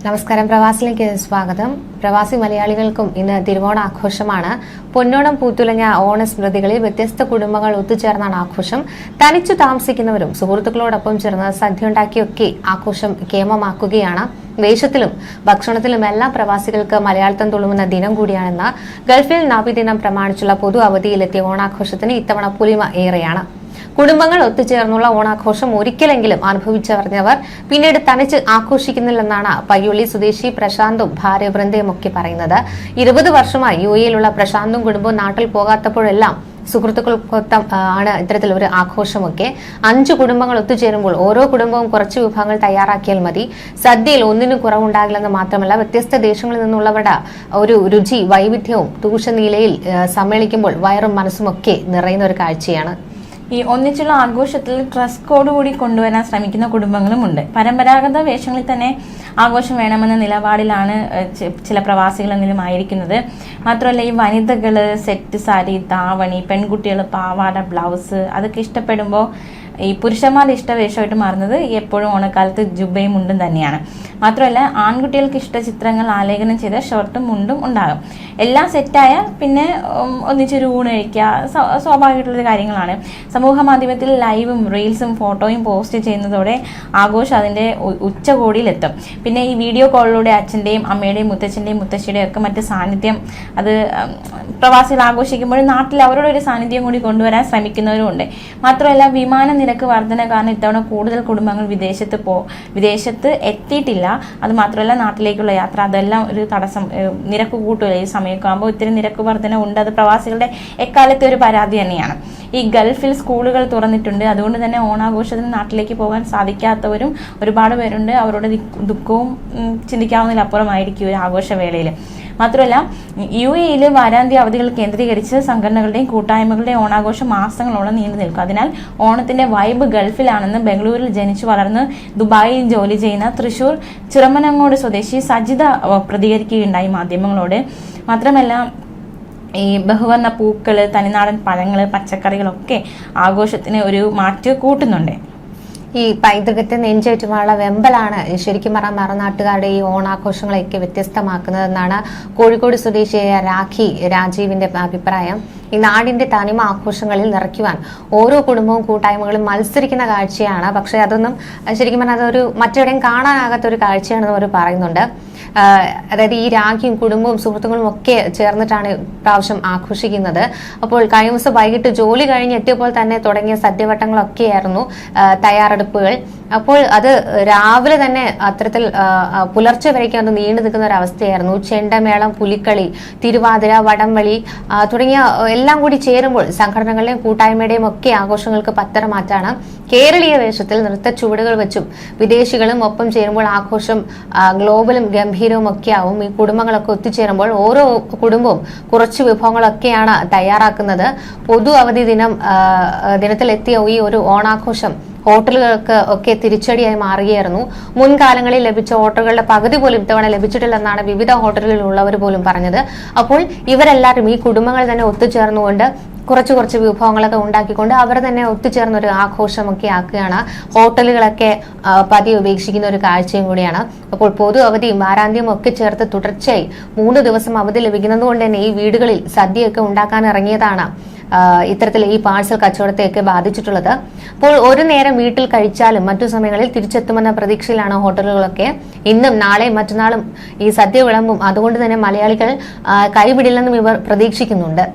നമസ്കാരം. പ്രവാസിലേക്ക് സ്വാഗതം. പ്രവാസി മലയാളികൾക്കും ഇന്ന് തിരുവോണ ആഘോഷമാണ്. പൊന്നോണം പൂത്തുലഞ്ഞ ഓണസ്മൃതികളിൽ വ്യത്യസ്ത കുടുംബങ്ങൾ ഒത്തുചേർന്നാണ് ആഘോഷം. തനിച്ചു താമസിക്കുന്നവരും സുഹൃത്തുക്കളോടൊപ്പം ചേർന്ന് സദ്യ ഉണ്ടാക്കിയൊക്കെ ആഘോഷം കേമമാക്കുകയാണ്. വേഷത്തിലും ഭക്ഷണത്തിലും എല്ലാം പ്രവാസികൾക്ക് മലയാളത്തം തുളുമുന്ന ദിനം കൂടിയാണെന്ന് ഗൾഫിൽ നബിദിനം പ്രമാണിച്ചുള്ള പൊതു അവധിയിലെത്തിയ ഓണാഘോഷത്തിന് ഇത്തവണ പൊലിമ ഏറെയാണ്. കുടുംബങ്ങൾ ഒത്തുചേർന്നുള്ള ഓണാഘോഷം ഒരിക്കലെങ്കിലും അനുഭവിച്ചറിഞ്ഞവർ പിന്നീട് തനിച്ച് ആഘോഷിക്കുന്നില്ലെന്നാണ് പയ്യുള്ളി സ്വദേശി പ്രശാന്തും ഭാര്യ വൃന്ദയും ഒക്കെ പറയുന്നത്. 20 വർഷമായി UAE-യിലുള്ള പ്രശാന്തും കുടുംബവും നാട്ടിൽ പോകാത്തപ്പോഴെല്ലാം സുഹൃത്തുക്കൾക്കൊപ്പം ആണ് ഇത്തരത്തിലൊരു ആഘോഷമൊക്കെ. 5 കുടുംബങ്ങൾ ഒത്തുചേരുമ്പോൾ ഓരോ കുടുംബവും കുറച്ച് വിഭവങ്ങൾ തയ്യാറാക്കിയാൽ മതി. സദ്യയിൽ ഒന്നിനും കുറവുണ്ടാകില്ലെന്ന് മാത്രമല്ല, വ്യത്യസ്ത ദേശങ്ങളിൽ നിന്നുള്ളവരുടെ ഒരു രുചി വൈവിധ്യവും തൂഷനിലയിൽ സമ്മേളിക്കുമ്പോൾ വയറും മനസ്സുമൊക്കെ നിറയുന്ന ഒരു കാഴ്ചയാണ്. ഈ ഒന്നിച്ചുള്ള ആഘോഷത്തിൽ ഡ്രസ് കോഡ് കൂടി കൊണ്ടുവരാൻ ശ്രമിക്കുന്ന കുടുംബങ്ങളുമുണ്ട്. പരമ്പരാഗത വേഷങ്ങളിൽ തന്നെ ആഘോഷം വേണമെന്ന നിലപാടിലാണ് ചില പ്രവാസികളെങ്കിലും ആയിരിക്കുന്നത്. മാത്രമല്ല, ഈ വനിതകള് സെറ്റ് സാരി, ധാവണി, പെൺകുട്ടികൾ പാവാട, ബ്ലൗസ് അതൊക്കെ ഇഷ്ടപ്പെടുമ്പോൾ ഈ പുരുഷന്മാരുടെ ഇഷ്ടവേഷമായിട്ട് മാറുന്നത് എപ്പോഴും ഓണക്കാലത്ത് ജുബയും മുണ്ടും തന്നെയാണ്. മാത്രമല്ല, ആൺകുട്ടികൾക്ക് ഇഷ്ട ചിത്രങ്ങൾ ആലേഖനം ചെയ്ത ഷർട്ടും മുണ്ടും ഉണ്ടാകും. എല്ലാം സെറ്റായാൽ പിന്നെ ഒന്നിച്ചൊരു ഊണ് കഴിക്കുക സ്വാഭാവികമായിട്ടുള്ളൊരു കാര്യങ്ങളാണ്. സമൂഹ മാധ്യമത്തിൽ ലൈവും റീൽസും ഫോട്ടോയും പോസ്റ്റ് ചെയ്യുന്നതോടെ ആഘോഷം അതിൻ്റെ ഉച്ചകോടിയിലെത്തും. പിന്നെ ഈ വീഡിയോ കോളിലൂടെ അച്ഛൻ്റെയും അമ്മയുടെയും മുത്തച്ഛൻ്റെയും മുത്തശ്ശിയുടെയും ഒക്കെ മറ്റ് സാന്നിധ്യം അത് പ്രവാസികൾ ആഘോഷിക്കുമ്പോൾ നാട്ടിൽ അവരുടെ ഒരു സാന്നിധ്യം കൂടി കൊണ്ടുവരാൻ ശ്രമിക്കുന്നവരും ഉണ്ട്. മാത്രമല്ല, വിമാന നിരക്ക് വർധന കാരണം ഇത്തവണ കൂടുതൽ കുടുംബങ്ങൾ വിദേശത്ത് എത്തിയിട്ടില്ല. അത് മാത്രമല്ല, നാട്ടിലേക്കുള്ള യാത്ര അതെല്ലാം ഒരു തടസ്സം. നിരക്ക് കൂട്ടുമല്ലോ ഈ സമയമൊക്കെ ആകുമ്പോൾ. ഇത്തിരി നിരക്ക് വർധന ഉണ്ട്. അത് പ്രവാസികളുടെ എക്കാലത്തെ ഒരു പരാതി തന്നെയാണ്. ഈ ഗൾഫിൽ സ്കൂളുകൾ തുറന്നിട്ടുണ്ട്. അതുകൊണ്ട് തന്നെ ഓണാഘോഷത്തിന് നാട്ടിലേക്ക് പോകാൻ സാധിക്കാത്തവരും ഒരുപാട് പേരുണ്ട്. അവരുടെ ദുഃഖവും ചിന്തിക്കാവുന്നതിലപ്പുറമായിരിക്കും ഒരു ആഘോഷവേളയിൽ. മാത്രമല്ല, UAE-യിൽ വാരാന്ത്യ അവധികൾ കേന്ദ്രീകരിച്ച് സംഘടനകളുടെയും കൂട്ടായ്മകളുടെയും ഓണാഘോഷം മാസങ്ങളോളം നീണ്ടു നിൽക്കും. അതിനാൽ ഓണത്തിന്റെ വൈബ് ഗൾഫിലാണെന്ന് ബംഗളൂരിൽ ജനിച്ചു വളർന്ന് ദുബായിൽ ജോലി ചെയ്യുന്ന തൃശൂർ ചിറമനങ്ങോട് സ്വദേശി സജിത പ്രതികരിക്കുകയുണ്ടായി മാധ്യമങ്ങളോട്. മാത്രമല്ല, ഈ ബഹുവർണ്ണ പൂക്കള്, തനിനാടൻ പഴങ്ങള്, പച്ചക്കറികളൊക്കെ ആഘോഷത്തിന് ഒരു മാറ്റ് കൂട്ടുന്നുണ്ട്. ഈ പൈതൃകത്തെ നെഞ്ചേറ്റുമാനുള്ള വെമ്പലാണ് ശരിക്കും പറഞ്ഞാൽ മറുനാട്ടുകാരുടെ ഈ ഓണാഘോഷങ്ങളെയൊക്കെ വ്യത്യസ്തമാക്കുന്നതെന്നാണ് കോഴിക്കോട് സ്വദേശിയായ രാഖി രാജീവിന്റെ അഭിപ്രായം. ഈ നാടിന്റെ തനിമ ആഘോഷങ്ങളിൽ നിറയ്ക്കുവാൻ ഓരോ കുടുംബവും കൂട്ടായ്മകളും മത്സരിക്കുന്ന കാഴ്ചയാണ്. പക്ഷെ അതൊന്നും ശരിക്കും പറഞ്ഞാൽ അതൊരു മറ്റെവിടെയും കാണാനാകാത്ത ഒരു കാഴ്ചയാണെന്ന് അവർ പറയുന്നുണ്ട്. അതായത് ഈ രാഖിയും കുടുംബവും സുഹൃത്തുക്കളും ഒക്കെ ചേർന്നിട്ടാണ് പ്രാവശ്യം ആഘോഷിക്കുന്നത്. അപ്പോൾ കഴിഞ്ഞ ദിവസം വൈകിട്ട് ജോലി കഴിഞ്ഞ് എത്തിയപ്പോൾ തന്നെ തുടങ്ങിയ സദ്യവട്ടങ്ങളൊക്കെയായിരുന്നു തയ്യാറെടുപ്പുകൾ. അപ്പോൾ അത് രാവിലെ തന്നെ അത്തരത്തിൽ പുലർച്ചെ വരയ്ക്കും അത് നീണ്ടു നിൽക്കുന്ന ഒരു അവസ്ഥയായിരുന്നു. ചെണ്ടമേളം, പുലിക്കളി, തിരുവാതിര, വടംവലി തുടങ്ങിയ എല്ലാം കൂടി ചേരുമ്പോൾ സംഘടനകളുടെയും കൂട്ടായ്മയുടെയും ഒക്കെ ആഘോഷങ്ങൾക്ക് പത്തരമാറ്റാണ്. കേരളീയ വേഷത്തിൽ നൃത്ത ചുവടുകൾ വെച്ചും വിദേശികളും ഒപ്പം ചേരുമ്പോൾ ആഘോഷം ഗ്ലോബലും ഗംഭീരവും ഒക്കെ ആവും. ഈ കുടുംബങ്ങളൊക്കെ ഒത്തുചേരുമ്പോൾ ഓരോ കുടുംബവും കുറച്ച് വിഭവങ്ങളൊക്കെയാണ് തയ്യാറാക്കുന്നത്. പൊതു അവധി ദിനത്തിലെത്തിയ ഈ ഒരു ഓണാഘോഷം ഹോട്ടലുകൾക്ക് ഒക്കെ തിരിച്ചടിയായി മാറുകയായിരുന്നു. മുൻകാലങ്ങളിൽ ലഭിച്ച ഓർഡറുകളുടെ പകുതി പോലും ഇത്തവണ ലഭിച്ചിട്ടില്ലെന്നാണ് വിവിധ ഹോട്ടലുകളിൽ ഉള്ളവർ പോലും പറഞ്ഞത്. അപ്പോൾ ഇവരെല്ലാവരും ഈ കുടുംബങ്ങൾ തന്നെ ഒത്തുചേർന്നുകൊണ്ട് കുറച്ച് വിഭവങ്ങളൊക്കെ ഉണ്ടാക്കിക്കൊണ്ട് അവർ തന്നെ ഒത്തുചേർന്ന ഒരു ആഘോഷമൊക്കെ ആക്കുകയാണ്. ഹോട്ടലുകളൊക്കെ പതിയെ ഉപേക്ഷിക്കുന്ന ഒരു കാഴ്ചയും കൂടിയാണ്. അപ്പോൾ പൊതു അവധിയും വാരാന്ത്യവും ഒക്കെ ചേർത്ത് തുടർച്ചയായി 3 ദിവസം അവധി ലഭിക്കുന്നത് കൊണ്ട് തന്നെ ഈ വീടുകളിൽ സദ്യയൊക്കെ ഉണ്ടാക്കാൻ ഇറങ്ങിയതാണ് ഇത്തരത്തിൽ ഈ പാഴ്സൽ കച്ചവടത്തെയൊക്കെ ബാധിച്ചിട്ടുള്ളത്. അപ്പോൾ ഒരു നേരം വീട്ടിൽ കഴിച്ചാലും മറ്റു സമയങ്ങളിൽ തിരിച്ചെത്തുമെന്ന പ്രതീക്ഷയിലാണ് ഹോട്ടലുകളൊക്കെ. ഇന്നും നാളെയും മറ്റന്നാളും ഈ സദ്യ വിളമ്പും. അതുകൊണ്ട് തന്നെ മലയാളികൾ കൈവിടില്ലെന്നും ഇവർ പ്രതീക്ഷിക്കുന്നുണ്ട്.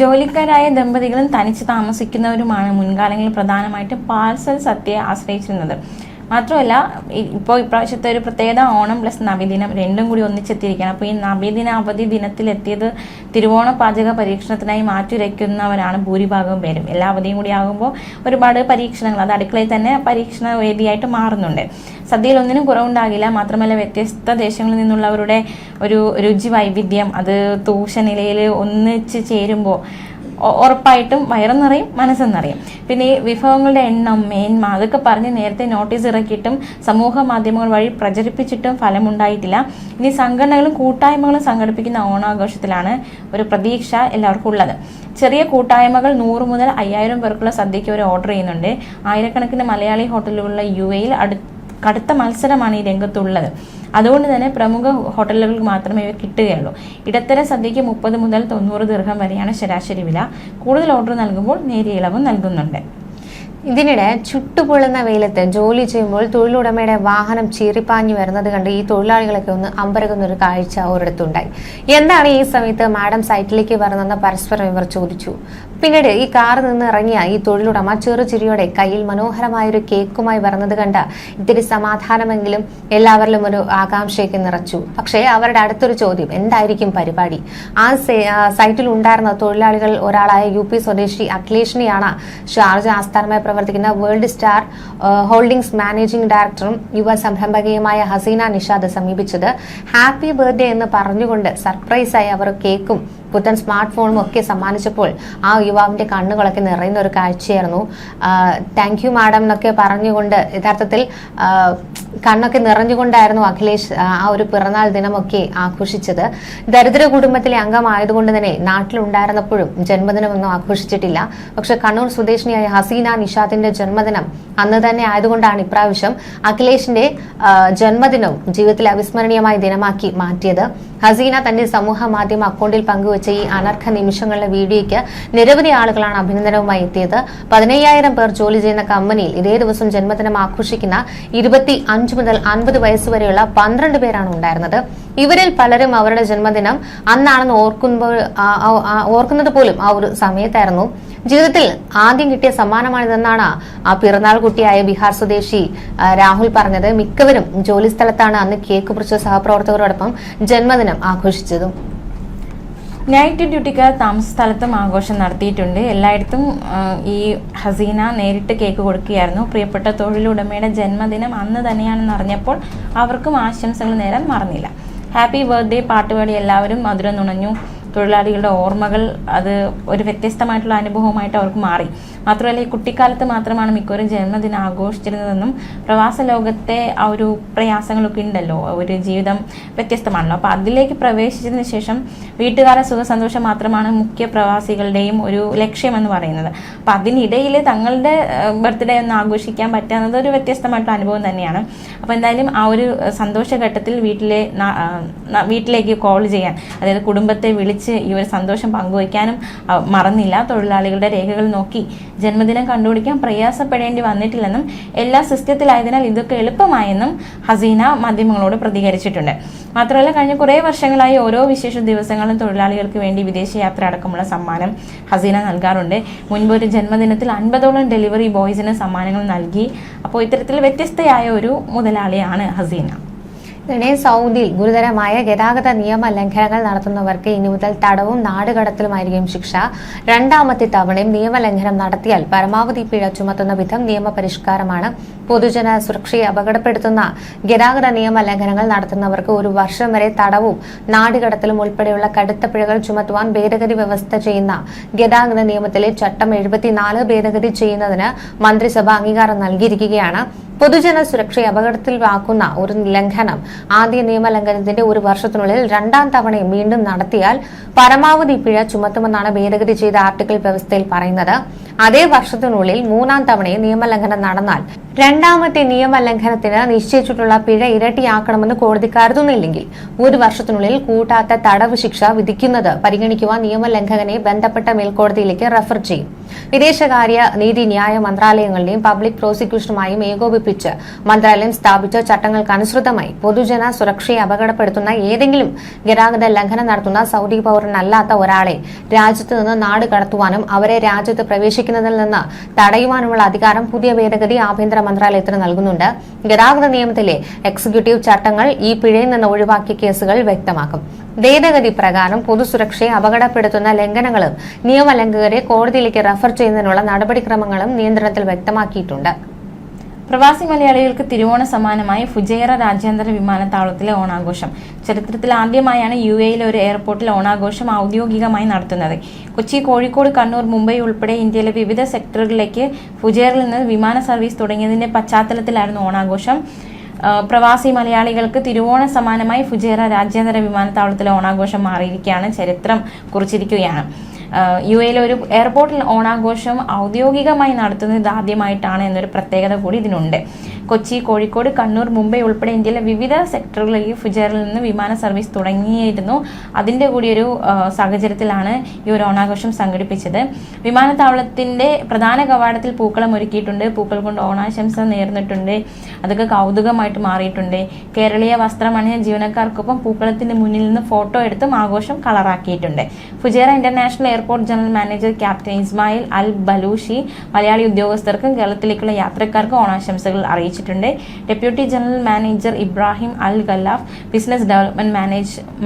ജോലിക്കാരായ ദമ്പതികളും തനിച്ച് താമസിക്കുന്നവരുമാണ് മുൻകാലങ്ങളിൽ പ്രധാനമായിട്ടും പാഴ്സൽ സദ്യയെ ആശ്രയിച്ചിരുന്നത്. മാത്രമല്ല, ഇപ്പോൾ ഇപ്രാവശ്യത്തെ ഒരു പ്രത്യേകത ഓണം പ്ലസ് നബിദിനം രണ്ടും കൂടി ഒന്നിച്ചെത്തിയിരിക്കുകയാണ്. അപ്പോൾ ഈ നബിദിന അവധി ദിനത്തിലെത്തിയത് തിരുവോണ പാചക പരീക്ഷണത്തിനായി മാറ്റിവെക്കുന്നവരാണ് ഭൂരിഭാഗവും പേരും. എല്ലാ അവധിയും കൂടി ആകുമ്പോൾ ഒരുപാട് പരീക്ഷണങ്ങൾ അത് അടുക്കളയിൽ തന്നെ പരീക്ഷണ വേദിയായിട്ട് മാറുന്നുണ്ട്. സദ്യയിൽ ഒന്നിനും കുറവുണ്ടാകില്ല. മാത്രമല്ല, വ്യത്യസ്ത ദേശങ്ങളിൽ നിന്നുള്ളവരുടെ ഒരു രുചി വൈവിധ്യം അത് തൂഷനിലയിൽ ഒന്നിച്ച് ചേരുമ്പോൾ ഉറപ്പായിട്ടും വയറും നിറയും, മനസ്സും നിറയും. പിന്നെ ഈ വിഭവങ്ങളുടെ എണ്ണം, മേന്മ അതൊക്കെ പറഞ്ഞ് നേരത്തെ നോട്ടീസ് ഇറക്കിയിട്ടും സമൂഹ മാധ്യമങ്ങൾ വഴി പ്രചരിപ്പിച്ചിട്ടും ഫലമുണ്ടായിട്ടില്ല. ഇനി സംഘടനകളും കൂട്ടായ്മകളും സംഘടിപ്പിക്കുന്ന ഓണാഘോഷത്തിലാണ് ഒരു പ്രതീക്ഷ എല്ലാവർക്കും ഉള്ളത്. ചെറിയ കൂട്ടായ്മകൾ 100 മുതൽ 5000 പേർക്കുള്ള സദ്യയ്ക്ക് അവർ ഓർഡർ ചെയ്യുന്നുണ്ട്. ആയിരക്കണക്കിന് മലയാളി ഹോട്ടലുകളുള്ള UAE-യിൽ കടുത്ത മത്സരമാണ് ഈ രംഗത്തുള്ളത്. അതുകൊണ്ട് തന്നെ പ്രമുഖ ഹോട്ടലുകൾക്ക് മാത്രമേ ഇവ കിട്ടുകയുള്ളൂ. ഇടത്തരം സദ്യയ്ക്ക് 30 മുതൽ 90 ദിർഹം വരെയാണ് ശരാശരി വില. കൂടുതൽ ഓർഡർ നൽകുമ്പോൾ നേരിയ ഇളവും നൽകുന്നുണ്ട്. ഇതിനിടെ ചുട്ടുപൊള്ളുന്ന വെയിലത്ത് ജോലി ചെയ്യുമ്പോൾ തൊഴിലുടമയുടെ വാഹനം ചീറിപ്പാഞ്ഞു വരുന്നത് കണ്ട് ഈ തൊഴിലാളികളൊക്കെ ഒന്ന് അമ്പരകുന്ന ഒരു കാഴ്ച ഒരിടത്തുണ്ടായി. എന്താണ് ഈ സമയത്ത് മാഡം സൈറ്റിലേക്ക് വരുന്നതെന്ന് പരസ്പരം ഇവർ ചോദിച്ചു. പിന്നീട് ഈ കാറിൽ നിന്ന് ഇറങ്ങിയ ഈ തൊഴിലുടമ ചെറുചിരിയോടെ കയ്യിൽ മനോഹരമായൊരു കേക്കുമായി വരുന്നത് കണ്ട് ഇത്തിരി സമാധാനമെങ്കിലും എല്ലാവരിലും ഒരു ആകാംക്ഷയൊക്കെ നിറച്ചു. പക്ഷേ അവരുടെ അടുത്തൊരു ചോദ്യം, എന്തായിരിക്കും പരിപാടി? ആ സൈറ്റിൽ ഉണ്ടായിരുന്ന തൊഴിലാളികൾ ഒരാളായ UP സ്വദേശി അഖിലേഷിനെയാണ് ഷാർജ ആസ്ഥാനമായി പ്രവർത്തിക്കുന്ന വേൾഡ് സ്റ്റാർ ഹോൾഡിംഗ്സ് മാനേജിംഗ് ഡയറക്ടറും യുവ സംരംഭകയുമായ ഹസീന നിഷാദ് സമീപിച്ചത്. ഹാപ്പി ബർത്ത്ഡേ എന്ന് പറഞ്ഞുകൊണ്ട് സർപ്രൈസായി അവർ കേക്കും പുത്തൻ സ്മാർട്ട് ഫോണും ഒക്കെ സമ്മാനിച്ചപ്പോൾ ആ യുവാവിന്റെ കണ്ണുകളൊക്കെ നിറയുന്ന ഒരു കാഴ്ചയായിരുന്നു. താങ്ക് യു മാഡം എന്നൊക്കെ പറഞ്ഞുകൊണ്ട് യഥാർത്ഥത്തിൽ കണ്ണൊക്കെ നിറഞ്ഞുകൊണ്ടായിരുന്നു അഖിലേഷ് ആ ഒരു പിറന്നാൾ ദിനമൊക്കെ ആഘോഷിച്ചത്. ദരിദ്ര കുടുംബത്തിലെ അംഗമായതുകൊണ്ട് തന്നെ നാട്ടിലുണ്ടായിരുന്നപ്പോഴും ജന്മദിനമൊന്നും ആഘോഷിച്ചിട്ടില്ല. പക്ഷെ കണ്ണൂർ സ്വദേശിനിയായ ഹസീന നിഷാദിന്റെ ജന്മദിനം അന്ന് തന്നെ ആയതുകൊണ്ടാണ് ഇപ്രാവശ്യം അഖിലേഷിന്റെ ജന്മദിനവും ജീവിതത്തിലെ അവിസ്മരണീയമായ ദിനമാക്കി മാറ്റിയത്. ഹസീന തന്റെ സമൂഹ മാധ്യമ അക്കൗണ്ടിൽ പങ്കുവച്ച ഈ അനർഘ നിമിഷങ്ങളുടെ വീഡിയോയ്ക്ക് നിരവധി ആളുകളാണ് അഭിനന്ദനവുമായി എത്തിയത്. 15,000 പേർ ജോലി ചെയ്യുന്ന കമ്പനിയിൽ ഇതേ ദിവസം ജന്മദിനം ആഘോഷിക്കുന്ന 25 മുതൽ 50 വയസ്സ് വരെയുള്ള 12 പേരാണ് ഉണ്ടായിരുന്നത്. ഇവരിൽ പലരും അവരുടെ ജന്മദിനം അന്നാണെന്ന് ഓർക്കുന്നത് പോലും ആ ഒരു സമയത്തായിരുന്നു. ജീവിതത്തിൽ ആദ്യം കിട്ടിയ സമ്മാനമാണിതെന്നാണ് ആ പിറന്നാൾ കുട്ടിയായ ബീഹാർ സ്വദേശി രാഹുൽ പറഞ്ഞത്. മിക്കവരും ജോലി സ്ഥലത്താണ് അന്ന് കേക്ക് മുറിച്ച സഹപ്രവർത്തകരോടൊപ്പം ജന്മദിനം ആഘോഷിച്ചതും. നൈറ്റ് ഡ്യൂട്ടിക്കാർ താമസ സ്ഥലത്തും ആഘോഷം നടത്തിയിട്ടുണ്ട്. എല്ലായിടത്തും ഈ ഹസീന നേരിട്ട് കേക്ക് കൊടുക്കുകയായിരുന്നു. പ്രിയപ്പെട്ട തൊഴിലുടമയുടെ ജന്മദിനം അന്ന് തന്നെയാണെന്ന് അറിഞ്ഞപ്പോൾ അവർക്കും ആശംസകൾ നേരാൻ മറന്നില്ല. ഹാപ്പി ബർത്ത്ഡേ പാട്ടുപാടി എല്ലാവരും മധുരം നുണഞ്ഞു. തൊഴിലാളികളുടെ ഓർമ്മകൾ അത് ഒരു വ്യത്യസ്തമായിട്ടുള്ള അനുഭവമായിട്ട് അവർക്ക് മാറി. മാത്രമല്ല ഈ കുട്ടിക്കാലത്ത് മാത്രമാണ് മിക്കവരും ജന്മദിനം ആഘോഷിച്ചിരുന്നതെന്നും പ്രവാസ ലോകത്തെ ആ ഒരു പ്രയാസങ്ങളൊക്കെ ഉണ്ടല്ലോ, ഒരു ജീവിതം വ്യത്യസ്തമാണല്ലോ. അപ്പോൾ അതിലേക്ക് പ്രവേശിച്ചതിന് ശേഷം വീട്ടുകാരുടെ സുഖസന്തോഷം മാത്രമാണ് മുഖ്യ പ്രവാസികളുടെയും ഒരു ലക്ഷ്യമെന്ന് പറയുന്നത്. അപ്പം അതിനിടയിൽ തങ്ങളുടെ ബർത്ത്ഡേ ഒന്ന് ആഘോഷിക്കാൻ പറ്റുന്നത് ഒരു വ്യത്യസ്തമായിട്ടുള്ള അനുഭവം തന്നെയാണ്. അപ്പോൾ എന്തായാലും ആ ഒരു സന്തോഷഘട്ടത്തിൽ വീട്ടിലേക്ക് കോൾ ചെയ്യാൻ, അതായത് കുടുംബത്തെ വിളിച്ച് ഈ ഒരു സന്തോഷം പങ്കുവയ്ക്കാനും മറന്നില്ല. തൊഴിലാളികളുടെ രേഖകൾ നോക്കി ജന്മദിനം കണ്ടുപിടിക്കാൻ പ്രയാസപ്പെടേണ്ടി വന്നിട്ടില്ലെന്നും എല്ലാ സിസ്റ്റത്തിലായതിനാൽ ഇതൊക്കെ എളുപ്പമായെന്നും ഹസീന മാധ്യമങ്ങളോട് പ്രതികരിച്ചിട്ടുണ്ട്. മാത്രമല്ല കഴിഞ്ഞ കുറേ വർഷങ്ങളായി ഓരോ വിശേഷ ദിവസങ്ങളും തൊഴിലാളികൾക്ക് വേണ്ടി വിദേശയാത്ര അടക്കമുള്ള സമ്മാനം ഹസീന നൽകാറുണ്ട്. മുൻപ് ഒരു ജന്മദിനത്തിൽ 50ഓളം ഡെലിവറി ബോയ്സിന് സമ്മാനങ്ങൾ നൽകി. അപ്പോൾ ഇത്തരത്തിൽ വ്യത്യസ്തയായ ഒരു മുതലാളിയാണ് ഹസീന. ഇതിനിടെ സൗദിയിൽ ഗുരുതരമായ ഗതാഗത നിയമ ലംഘനങ്ങൾ നടത്തുന്നവർക്ക് ഇനി മുതൽ തടവും നാടുകടത്തലുമായിരിക്കും ശിക്ഷ. രണ്ടാമത്തെ തവണയും നിയമലംഘനം നടത്തിയാൽ പരമാവധി പിഴ ചുമത്തുന്ന വിധം നിയമപരിഷ്കാരമാണ്. പൊതുജന സുരക്ഷയെ അപകടപ്പെടുത്തുന്ന ഗതാഗത നിയമ ലംഘനങ്ങൾ നടത്തുന്നവർക്ക് 1 വർഷം വരെ തടവും നാടുകടത്തലും ഉൾപ്പെടെയുള്ള കടുത്ത പിഴകൾ ചുമത്തുവാൻ ഭേദഗതി വ്യവസ്ഥ ചെയ്യുന്ന ഗതാഗത നിയമത്തിലെ ചട്ടം 74 ഭേദഗതി ചെയ്യുന്നതിന് മന്ത്രിസഭ അംഗീകാരം നൽകിയിരിക്കുകയാണ്. പൊതുജന സുരക്ഷയെ അപകടത്തിലാക്കുന്ന ഒരു ലംഘനം ആദ്യ നിയമലംഘനത്തിന്റെ 1 വർഷത്തിനുള്ളിൽ രണ്ടാം തവണയും വീണ്ടും നടത്തിയാൽ പരമാവധി പിഴ ചുമത്തുമെന്നാണ് ഭേദഗതി ചെയ്ത ആർട്ടിക്കിൾ വ്യവസ്ഥയിൽ പറയുന്നത്. അതേ വർഷത്തിനുള്ളിൽ 3ാം തവണയും നിയമലംഘനം നടന്നാൽ രണ്ടാമത്തെ നിയമലംഘനത്തിന് നിശ്ചയിച്ചിട്ടുള്ള പിഴ ഇരട്ടിയാക്കണമെന്ന് കോടതി കരുതുന്നില്ലെങ്കിൽ 1 വർഷത്തിനുള്ളിൽ കൂട്ടാത്ത തടവ് ശിക്ഷ വിധിക്കുന്നത് പരിഗണിക്കുവാൻ നിയമലംഘകനെ ബന്ധപ്പെട്ട മേൽക്കോടതിയിലേക്ക് റഫർ ചെയ്യും. വിദേശകാര്യ നീതിന്യായ മന്ത്രാലയങ്ങളുടെയും പബ്ലിക് പ്രോസിക്യൂഷനുമായും ഏകോപിപ്പിച്ച് മന്ത്രാലയം സ്ഥാപിച്ച ചട്ടങ്ങൾക്കനുസൃതമായി പൊതുജന സുരക്ഷയെ അപകടപ്പെടുത്തുന്ന ഏതെങ്കിലും ഗതാഗത ലംഘനം നടത്തുന്ന സൗദി പൗരനല്ലാത്ത ഒരാളെ രാജ്യത്ത് നിന്ന് നാട് കടത്തുവാനും അവരെ രാജ്യത്ത് പ്രവേശിക്കുന്നതിൽ നിന്ന് തടയുവാനുമുള്ള അധികാരം പുതിയ ഭേദഗതി ആഭ്യന്തര മന്ത്രാലയത്തിന് നൽകുന്നുണ്ട്. ഗതാഗത നിയമത്തിലെ എക്സിക്യൂട്ടീവ് ചട്ടങ്ങൾ ഈ പിഴയിൽ നിന്ന് ഒഴിവാക്കിയ കേസുകൾ വ്യക്തമാക്കും. ഭേദഗതി പ്രകാരം പൊതുസുരക്ഷയെ അപകടപ്പെടുത്തുന്ന ലംഘനങ്ങളും നിയമലംഘകരെ കോടതിയിലേക്ക് റഫർ ചെയ്യുന്നതിനുള്ള നടപടിക്രമങ്ങളും നിയന്ത്രണത്തിൽ വ്യക്തമാക്കിയിട്ടുണ്ട്. പ്രവാസി മലയാളികൾക്ക് തിരുവോണ സമ്മാനമായി ഫുജൈറ രാജ്യാന്തര വിമാനത്താവളത്തിലെ ഓണാഘോഷം. ചരിത്രത്തിൽ ആദ്യമായാണ് UAE-യിലെ ഒരു എയർപോർട്ടിൽ ഓണാഘോഷം ഔദ്യോഗികമായി നടത്തുന്നത്. കൊച്ചി, കോഴിക്കോട്, കണ്ണൂർ, മുംബൈ ഉൾപ്പെടെ ഇന്ത്യയിലെ വിവിധ സെക്ടറുകളിലേക്ക് ഫുജൈറിൽ നിന്ന് വിമാന സർവീസ് തുടങ്ങിയതിന്റെ പശ്ചാത്തലത്തിലായിരുന്നു ഓണാഘോഷം. പ്രവാസി മലയാളികൾക്ക് തിരുവോണ സമ്മാനമായി ഫുജൈറ രാജ്യാന്തര വിമാനത്താവളത്തിലെ ഓണാഘോഷം മാറിയിരിക്കുകയാണ്, ചരിത്രം കുറിച്ചിരിക്കുകയാണ്. UAE-യിലെ ഒരു എയർപോർട്ടിൽ ഓണാഘോഷം ഔദ്യോഗികമായി നടത്തുന്നത് ആദ്യമായിട്ടാണ് എന്നൊരു പ്രത്യേകത കൂടി ഇതിനുണ്ട്. കൊച്ചി, കോഴിക്കോട്, കണ്ണൂർ, മുംബൈ ഉൾപ്പെടെ ഇന്ത്യയിലെ വിവിധ സെക്ടറുകളിലേക്ക് ഫുജൈറയിൽ നിന്ന് വിമാന സർവീസ് തുടങ്ങിയിരുന്നു. അതിൻ്റെ കൂടി ഒരു സാഹചര്യത്തിലാണ് ഈ ഒരു ഓണാഘോഷം സംഘടിപ്പിച്ചത്. വിമാനത്താവളത്തിന്റെ പ്രധാന കവാടത്തിൽ പൂക്കളം ഒരുക്കിയിട്ടുണ്ട്. പൂക്കൾ കൊണ്ട് ഓണാശംസ നേർന്നിട്ടുണ്ട്. അതൊക്കെ കൗതുകമായിട്ട് മാറിയിട്ടുണ്ട്. കേരളീയ വസ്ത്രമണിഞ്ഞ ജീവനക്കാർക്കൊപ്പം പൂക്കളത്തിന്റെ മുന്നിൽ നിന്ന് ഫോട്ടോ എടുത്തും ആഘോഷം കളറാക്കിയിട്ടുണ്ട്. Fujairah international airport general manager captain Ismail Al Balushi Malayali ഉദ്യോഗസ്ഥർക്കും കേരളത്തിലേക്കുള്ള യാത്രക്കാർക്കും ഓണാശംസകൾ അറിയിച്ചിട്ടുണ്ട്. Deputy general manager Ibrahim Al Ghallaf, business development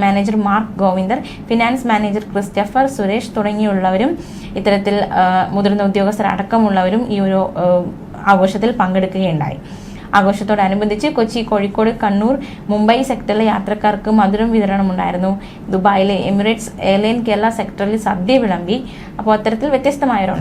manager Mark Govindar, finance manager Christopher Suresh തുടങ്ങിയുള്ളവരും ഇത്തരത്തിൽ മുതിർന്ന ഉദ്യോഗസ്ഥരടക്കമുള്ളവരും ഈ ഒരു ആഘോഷത്തിൽ പങ്കെടുക്കുകയുണ്ടായി. ആഘോഷത്തോടനുബന്ധിച്ച് കൊച്ചി, കോഴിക്കോട്, കണ്ണൂർ, മുംബൈ സെക്ടറിലെ യാത്രക്കാർക്ക് മധുരം വിതരണമുണ്ടായിരുന്നു. ദുബായിലെ എമിറേറ്റ്സ് എയർലൈൻ കേരള സെക്ടറിൽ സദ്യ വിളമ്പി. അപ്പോൾ അത്തരത്തിൽ വ്യത്യസ്തമായ ഒരു